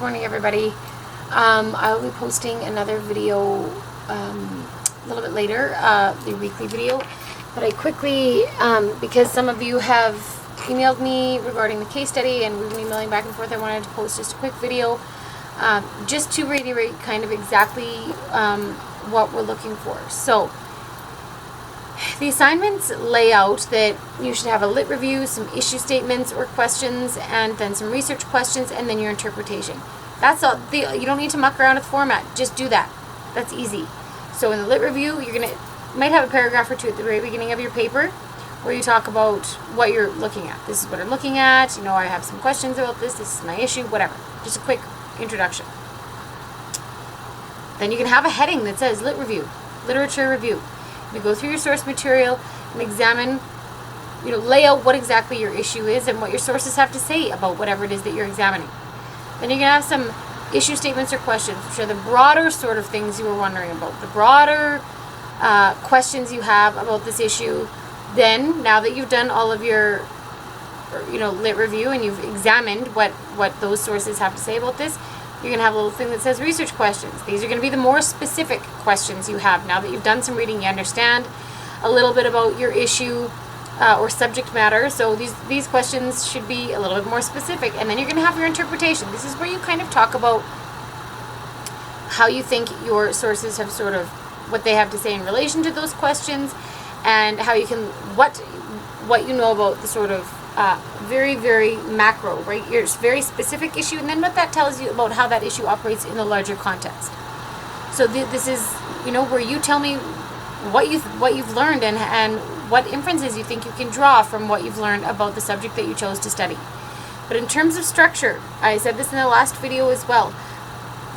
morning, everybody. I'll be posting another video a little bit later, the weekly video. But I quickly, because some of you have emailed me regarding the case study and we've been emailing back and forth, I wanted to post just a quick video just to reiterate kind of exactly what we're looking for. So, the assignments lay out that you should have a lit review, some issue statements or questions, and then some research questions, and then your interpretation. That's all. You don't need to muck around with format. Just do that. That's easy. So in the lit review, you might have a paragraph or two at the very beginning of your paper where you talk about what you're looking at. This is what I'm looking at. You know, I have some questions about this. This is my issue. Whatever. Just a quick introduction. Then you can have a heading that says lit review, literature review. You go through your source material and examine, lay out what exactly your issue is and what your sources have to say about whatever it is that you're examining. Then you're going to have some issue statements or questions, which are the broader sort of things you were wondering about, the broader questions you have about this issue. Then, now that you've done all of your, lit review and you've examined what those sources have to say about this, you're going to have a little thing that says research questions. These are going to be the more specific questions you have. Now that you've done some reading, you understand a little bit about your issue or subject matter. So these questions should be a little bit more specific. And then you're going to have your interpretation. This is where you kind of talk about how you think your sources have sort of, what they have to say in relation to those questions, and how you can, what you know about the sort of very, very macro, right? Your very specific issue, and then what that tells you about how that issue operates in the larger context. So this is, where you tell me what you've learned and what inferences you think you can draw from what you've learned about the subject that you chose to study. But in terms of structure, I said this in the last video as well.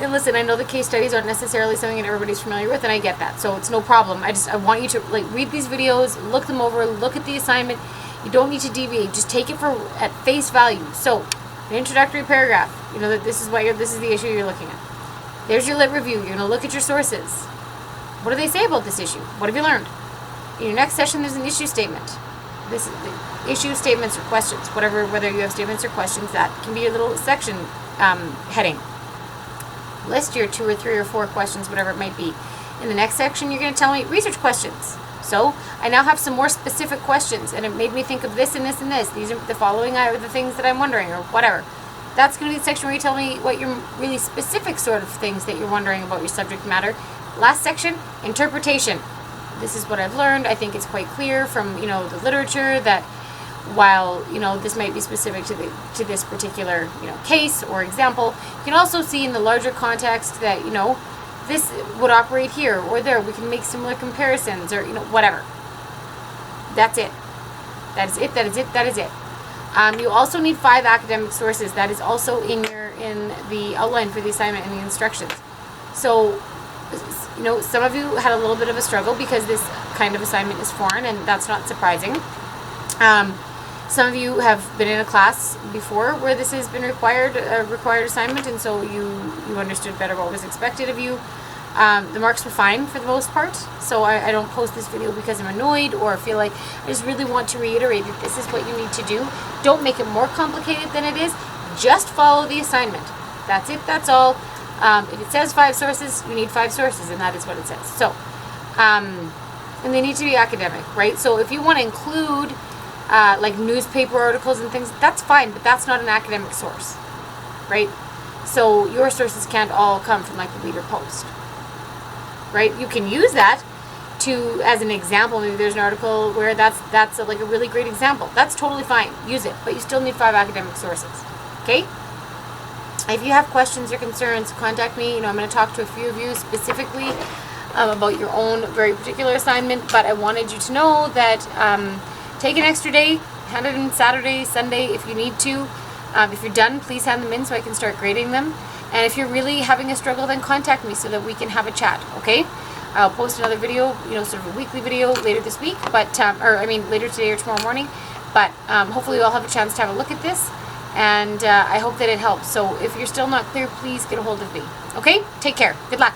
And listen, I know the case studies aren't necessarily something that everybody's familiar with, and I get that, so it's no problem. I want you to read these videos, look them over, look at the assignment. You don't need to deviate. Just take it at face value. So, an introductory paragraph. That this is the issue you're looking at. There's your lit review. You're going to look at your sources. What do they say about this issue? What have you learned? In your next session, there's an issue statement. This is the issue statements or questions. Whether you have statements or questions, that can be your little section heading. List your 2 or 3 or 4 questions, whatever it might be. In the next section, you're going to tell me research questions. So, I now have some more specific questions, and it made me think of this and this and this. These are the following are the things that I'm wondering, or whatever. That's going to be the section where you tell me what your really specific sort of things that you're wondering about your subject matter. Last section, interpretation. This is what I've learned. I think it's quite clear from, the literature that while, this might be specific to this particular, case or example, you can also see in the larger context that, this would operate here or there. We can make similar comparisons or, whatever. That's it. That is it. That is it. That is it. You also need 5 academic sources. That is also in the outline for the assignment and the instructions. So, some of you had a little bit of a struggle because this kind of assignment is foreign, and that's not surprising. Some of you have been in a class before where this has been a required assignment, and so you understood better what was expected of you. The marks were fine for the most part, so I don't post this video because I'm annoyed or feel like I just really want to reiterate that this is what you need to do. Don't make it more complicated than it is. Just follow the assignment. That's it. That's all. If it says 5 sources, you need 5 sources, and that is what it says. So, and they need to be academic, right? So if you want to include like newspaper articles and things, that's fine, but that's not an academic source, right? So your sources can't all come from like the Leader Post, right? You can use that as an example. Maybe there's an article where that's a really great example. That's totally fine. Use it, but you still need 5 academic sources, okay? If you have questions or concerns, contact me. I'm going to talk to a few of you specifically about your own very particular assignment, but I wanted you to know that take an extra day, hand it in Saturday, Sunday if you need to. If you're done, please hand them in so I can start grading them. And if you're really having a struggle, then contact me so that we can have a chat, okay? I'll post another video, sort of a weekly video later this week, but, later today or tomorrow morning. But hopefully you'll have a chance to have a look at this, and I hope that it helps. So if you're still not clear, please get a hold of me, okay? Take care. Good luck.